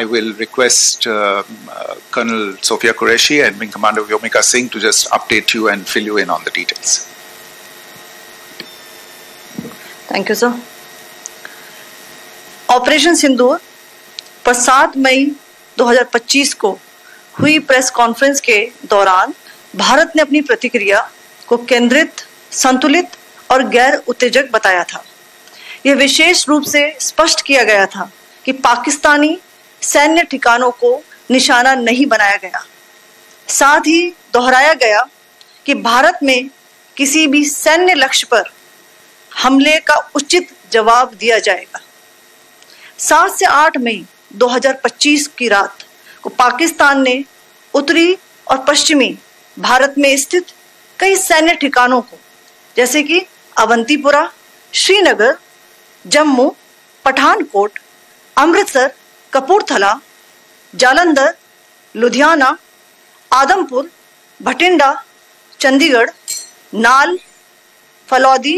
I will request Colonel Sophia Qureshi and Wing Commander Vyomika Singh to just update you and fill you in on the details. Thank you, sir. Operation Sindoor पर 7 मई 2025 को हुई press conference के दौरान भारत ने अपनी प्रतिक्रिया को केंद्रित, संतुलित और गैर उत्तेजक बताया था। यह विशेष रूप से स्पष्ट किया गया था कि पाकिस्तानी सैन्य ठिकानों को निशाना नहीं बनाया गया। साथ ही दोहराया गया कि भारत में किसी भी सैन्य लक्ष्य पर हमले का उचित जवाब दिया जाएगा। 7 से 8 मई 2025 की रात को पाकिस्तान ने उत्तरी और पश्चिमी भारत में स्थित कई सैन्य ठिकानों को, जैसे कि अवंतीपुरा, श्रीनगर, जम्मू, पठानकोट, अमृतसर, कपूरथला, जालंधर, लुधियाना, आदमपुर, भटिंडा, चंडीगढ़, नाल, फलौदी,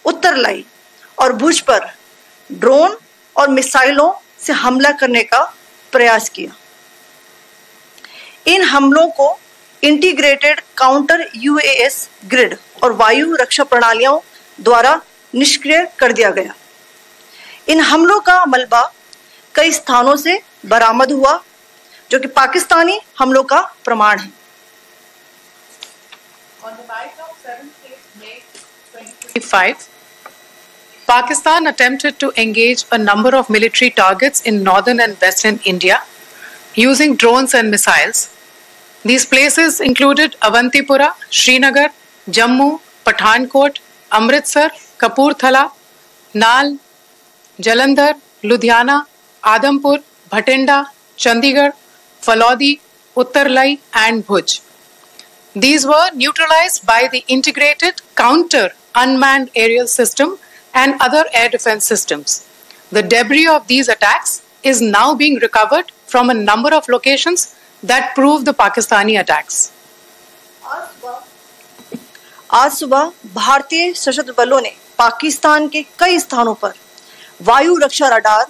उत्तरलाई और भुज पर ड्रोन और मिसाइलों से हमला करने का प्रयास किया। इन हमलों को इंटीग्रेटेड काउंटर यूएएस ग्रिड और वायु रक्षा प्रणालियों द्वारा निष्क्रिय कर दिया गया। इन हमलों का मलबा कई स्थानों से बरामद हुआ, जो कि पाकिस्तानी हमलों का प्रमाण है। On the night of 7th May 2025, Pakistan attempted to engage a number of military targets in northern and western India using drones and missiles. These places included Avantipura, Srinagar, Jammu, Pathankot, Amritsar, Kapurthala, Nal, Jalandhar, Ludhiana, Adampur, Bhatinda, Chandigarh, Falodi, Uttarlai and Bhuj. These were neutralized by the integrated counter unmanned aerial system and other air defense systems. The debris of these attacks is now being recovered from a number of locations that prove the Pakistani attacks. आज सुबह भारतीय सशस्त्र बलों ने पाकिस्तान के कई स्थानों पर वायु रक्षा रडार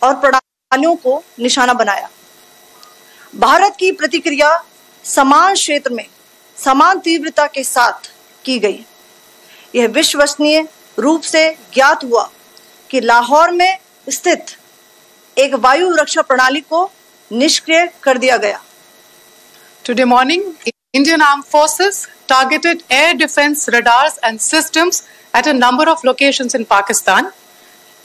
और प्रणालियों को निशाना बनाया। भारत की प्रतिक्रिया समान क्षेत्र में समान तीव्रता के साथ की गई। यह विश्वसनीय रूप से ज्ञात हुआ कि लाहौर में स्थित एक वायु रक्षा प्रणाली को निष्क्रिय कर दिया गया। Today morning, Indian Armed Forces targeted air defense radars and systems at a number of locations in Pakistan.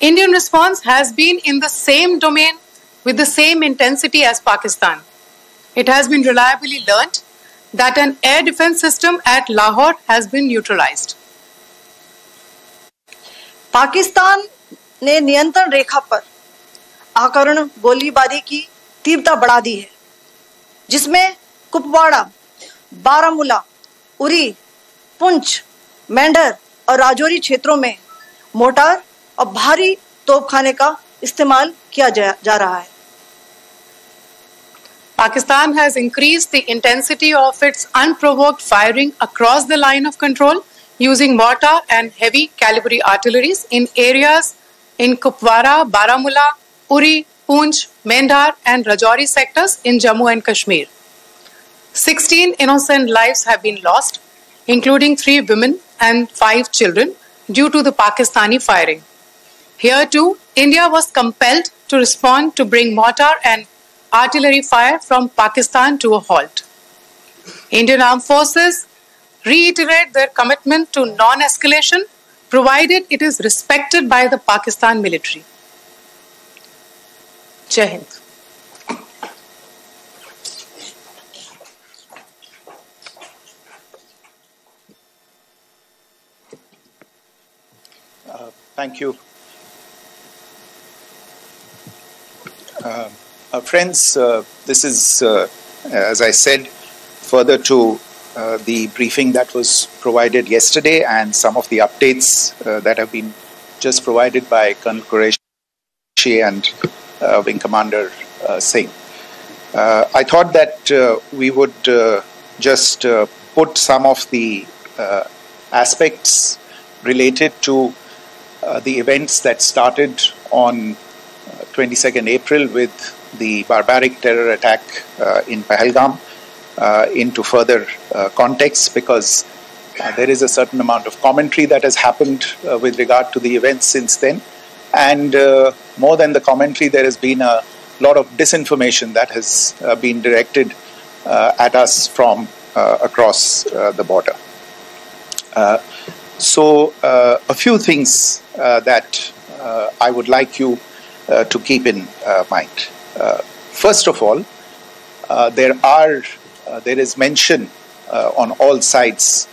Indian response has been in the same domain with the same intensity as Pakistan. It has been reliably learnt that an air defense system at Lahore has been neutralized. Pakistan ने नियंत्रण रेखा पर आकरण गोलीबारी की तीव्रता बढ़ा दी है, जिसमें कुपवाड़ा, बारामूला, उरी, पुंछ, मेंढर और राजौरी क्षेत्रों में मोर्टार और भारी तोपखाने का इस्तेमाल किया जा रहा है। Pakistan has increased the intensity of its unprovoked firing across the line of control using mortar and heavy calibre artilleries in areas in Kupwara, Baramulla, Uri, Poonch, Mendhar and Rajouri sectors in Jammu and Kashmir. 16 innocent lives have been lost, including 3 women and 5 children, due to the Pakistani firing. Here too, India was compelled to respond to bring mortar and artillery fire from Pakistan to a halt. Indian Armed Forces reiterate their commitment to non-escalation, provided it is respected by the Pakistan military. Jai Hind. Thank you. Friends, this is, as I said, further to the briefing that was provided yesterday and some of the updates that have been just provided by Colonel Qureshi and Wing Commander Singh. I thought that we would just put some of the aspects related to the events that started on 22nd April with the barbaric terror attack in Pahalgam into further context, because there is a certain amount of commentary that has happened with regard to the events since then. And more than the commentary, there has been a lot of disinformation that has been directed at us from across the border. So a few things that I would like you to keep in mind. First of all, there is mention on all sides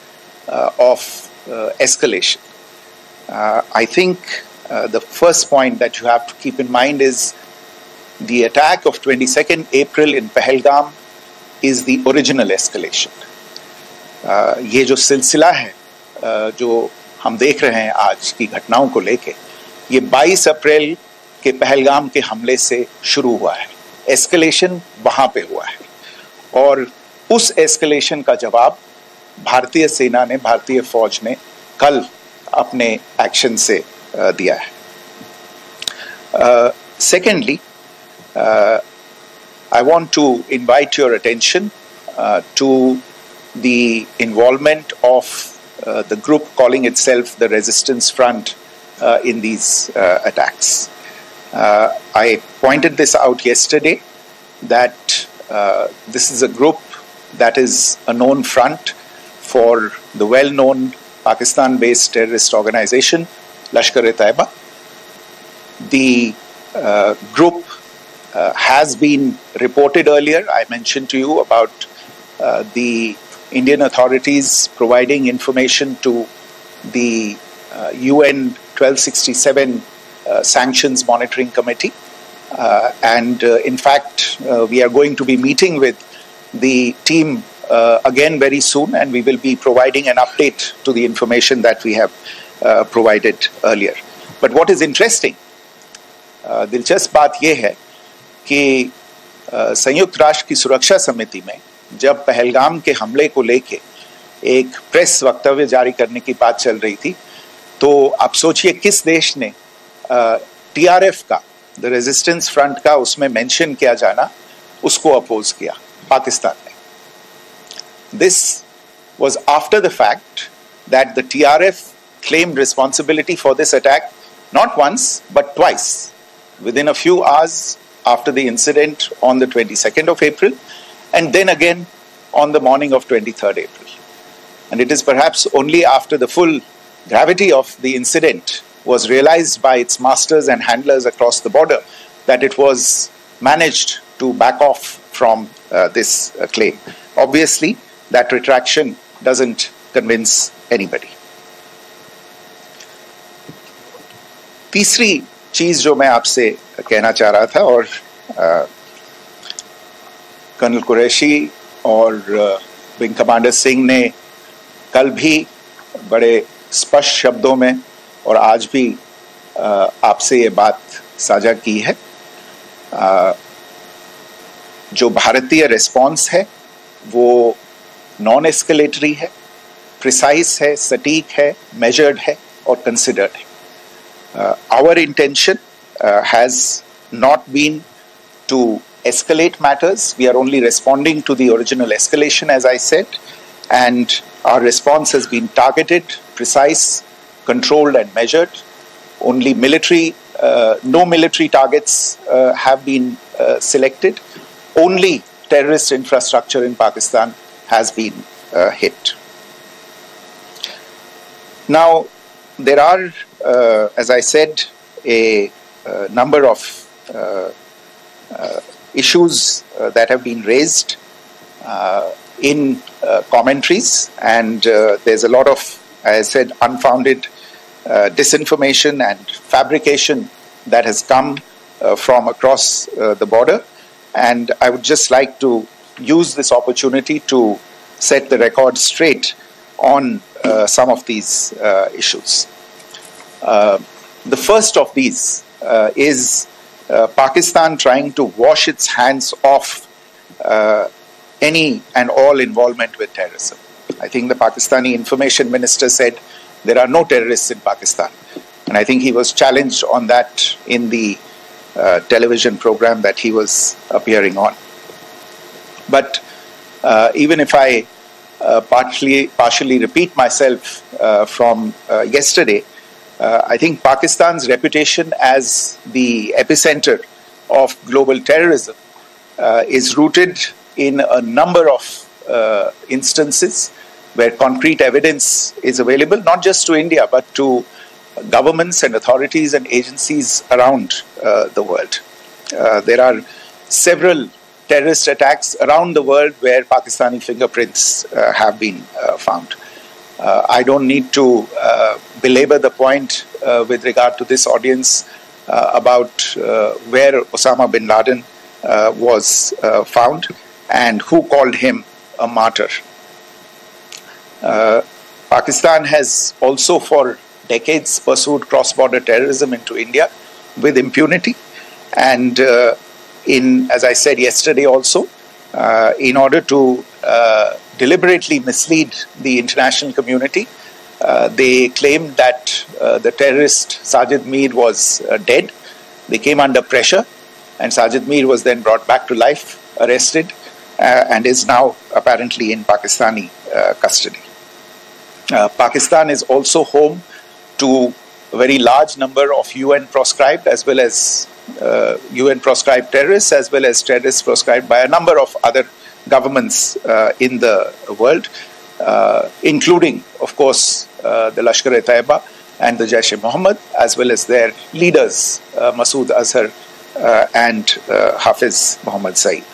of escalation. I think the first point that you have to keep in mind is the attack of 22nd April in Pahalgam is the original escalation. ये जो सिलसिला है जो हम देख रहे हैं आज की घटनाओं को लेके, ये 22 अप्रैल के पहलगाम के हमले से शुरू हुआ है. एस्केलेशन वहां पे हुआ है और उस एस्केलेशन का जवाब भारतीय सेना ने, भारतीय फौज ने कल अपने एक्शन से दिया है. Secondly, I want to invite your attention to the involvement of the group calling itself the Resistance Front in these attacks. I pointed this out yesterday that this is a group that is a known front for the well-known Pakistan-based terrorist organization Lashkar-e-Taiba. The group has been reported earlier. I mentioned to you about the Indian authorities providing information to the UN 1267 Sanctions Monitoring Committee. And in fact, we are going to be meeting with the team again very soon, and we will be providing an update to the information that we have provided earlier. But what is interesting, दिलचस्प बात यह है कि संयुक्त राष्ट्र की सुरक्षा समिति में जब पहलगाम के हमले को लेके एक प्रेस वक्तव्य जारी करने की बात चल रही थी, तो आप सोचिए किस देश ने टीआरएफ का, द रेजिस्टेंस फ्रंट का उसमें मेंशन किया जाना, उसको अपोज किया. पाकिस्तान ने. This was after the fact that the TRF claimed responsibility for this attack not once but twice, within a few hours after the incident on the 22nd of April, and then again on the morning of 23rd April. And it is perhaps only after the full gravity of the incident was realized by its masters and handlers across the border that it was managed to back off from this claim. Obviously, that retraction doesn't convince anybody. तीसरी चीज जो मैं आपसे कहना चाह रहा था, और कर्नल कुरैशी और विंग कमांडर सिंह ने कल भी बड़े स्पष्ट शब्दों में और आज भी आपसे ये बात साझा की है. जो भारतीय रिस्पॉन्स है वो नॉन एस्केलेटरी है, प्रिसाइज है, सटीक है, मेजर्ड है और कंसिडर्ड है. Our intention has not been to escalate matters. We are only responding to the original escalation, as I said, and our response has been targeted, precise, controlled and measured. Only no military targets have been selected. Only terrorist infrastructure in Pakistan has been hit. Now, there are, as I said, a number of issues that have been raised in commentaries, and there's a lot of, as I said, unfounded disinformation and fabrication that has come from across the border. And I would just like to use this opportunity to set the record straight on some of these issues. The first of these is Pakistan trying to wash its hands off any and all involvement with terrorism. I think the Pakistani information minister said there are no terrorists in Pakistan. And I think he was challenged on that in the television program that he was appearing on. But even if I partially repeat myself from yesterday, I think Pakistan's reputation as the epicenter of global terrorism is rooted in a number of instances where concrete evidence is available, not just to India, but to governments and authorities and agencies around the world. There are several terrorist attacks around the world where Pakistani fingerprints have been found. I don't need to belabor the point with regard to this audience about where Osama bin Laden was found and who called him a martyr. Pakistan has also for decades pursued cross-border terrorism into India with impunity, and as I said yesterday also, in order to deliberately mislead the international community, they claimed that the terrorist Sajid Mir was dead. They came under pressure, and Sajid Mir was then brought back to life, arrested, and is now apparently in Pakistani custody. Pakistan is also home to a very large number of UN proscribed as well as UN proscribed terrorists, as well as terrorists proscribed by a number of other governments in the world, including, of course, the Lashkar-e-Taiba and the Jaish-e-Mohammed, as well as their leaders, Masood Azhar and Hafiz Mohammed Saeed.